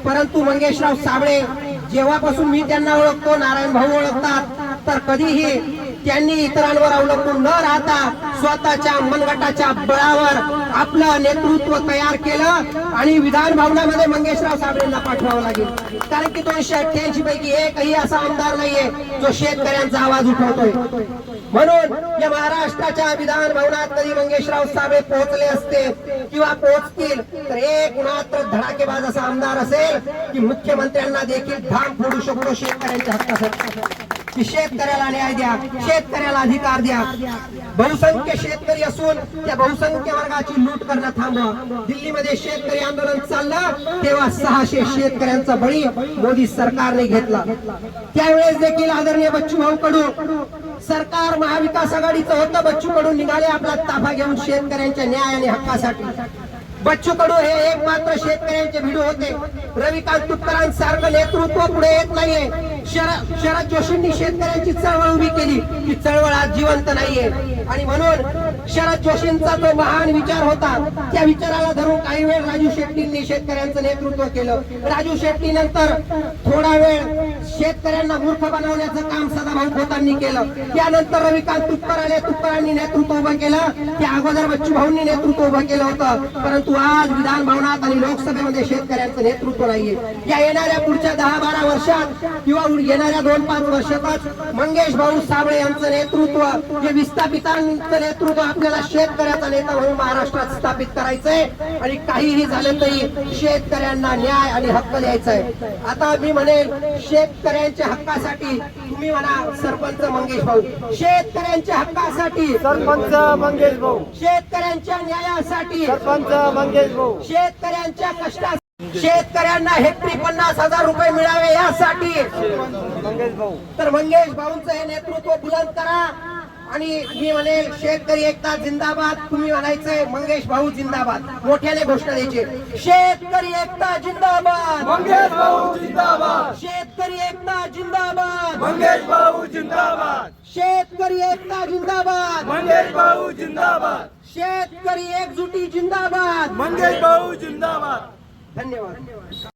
परंतु मंगेशराव साबळे जेव्हापासून मी त्यांना ओळखतो, नारायण भाऊ ओळखतात, तर कधीही त्यांनी इतरांवर अवलंबून न राहता स्वतःच्या मनगटाच्या बळावर आपलं नेतृत्व तयार केलं आणि विधान भवनामध्ये मंगेशराव साबळेंना पाठवावं लागेल. कारण की 288 पैकी एकही असा आमदार नाहीये जो शेतकऱ्यांचा आवाज उठवतोय. म्हणून या महाराष्ट्राच्या विधान भवनात कधी मंगेशराव साबळे पोहोचले असते किंवा पोहोचतील तर एक मात्र धडाकेबाज असा आमदार असेल की मुख्यमंत्र्यांना देखील भाग फोडू शकतो शेतकऱ्यांच्या हक्कासाठी, की शेतकऱ्याला न्याय द्या, शेतकऱ्याला अधिकार द्या. बहुसंख्य शेतकरी असून त्या बहुसंख्य वर्गाची लूट करणं थांबवा. दिल्लीमध्ये शेतकरी आंदोलन चाललं तेव्हा 600 शेतकऱ्यांचा बळी मोदी सरकारने घेतला. त्यावेळेस देखील आदरणीय बच्चूभाऊ कडू सरकार महाविकास आघाडीचं होतं. बच्चू कडू निघाले आपला ताफा घेऊन शेतकऱ्यांच्या न्याय आणि हक्कासाठी. बच्चू कडू हे एक मात्र शेतकऱ्यांचे भिडू होते. रविकांत तुपकरांसारखं नेतृत्व पुढे येत नाहीये. शरद जोशींनी शेतकऱ्यांची चळवळ उभी केली, ती चळवळ आज जिवंत नाहीये. आणि म्हणून शरद जोशींचा जो महान विचार होता त्या विचाराला धरून काही वेळ राजू शेट्टींनी शेतकऱ्यांचं नेतृत्व केलं. राजू शेट्टी नंतर थोडा वेळ शेतकऱ्यांना मूर्ख बनवण्याचं काम सदाभाऊ खोतांनी केलं. त्यानंतर रविकांत तुपकरांनी नेतृत्व उभं केलं. त्या अगोदर बच्चूभाऊंनी नेतृत्व उभं केलं होतं. परंतु आज विधान भवनात आणि लोकसभेमध्ये शेतकऱ्यांचं नेतृत्व नाहीये. या येणाऱ्या पुढच्या 10-12 वर्षात किंवा येणाऱ्या 2-5 वर्षातच मंगेश भाऊ साबळे यांचं नेतृत्व, जे विस्थापितांचं नेतृत्व आपल्याला शेतकऱ्याचा नेता म्हणून महाराष्ट्रात स्थापित करायचंय आणि काहीही झालं तरी शेतकऱ्यांना न्याय आणि हक्क द्यायचा आहे. आता मी म्हणेल शेतकऱ्यांच्या हक्कासाठी तुम्ही म्हणा सरपंच मंगेश भाऊ, शेतकऱ्यांच्या हक्कासाठी सरपंच मंगेश भाऊ, शेतकऱ्यांच्या न्यायासाठी सरपंच मंगेश भाऊ, शेतकऱ्यांच्या कष्टा शेतकऱ्यांना हेक्टरी 50,000 रुपये मिळावे यासाठी मंगेश भाऊ. तर मंगेश भाऊंचं हे नेतृत्व बुलंद करा. आणि मी म्हणेल शेतकरी एकता जिंदाबाद, तुम्ही म्हणायचंय मंगेश भाऊ जिंदाबाद, मोठ्याने घोषणा द्यायची. शेतकरी एकता जिंदाबाद, मंगेश भाऊ जिंदाबाद, शेतकरी एकता जिंदाबाद, मंगेश भाऊ जिंदाबाद, शेतकरी एकता जिंदाबाद, मंगेश भाऊ जिंदाबाद, शेतकरी एकजुटी जिंदाबाद, मंगेश भाऊ जिंदाबाद. धन्यवाद.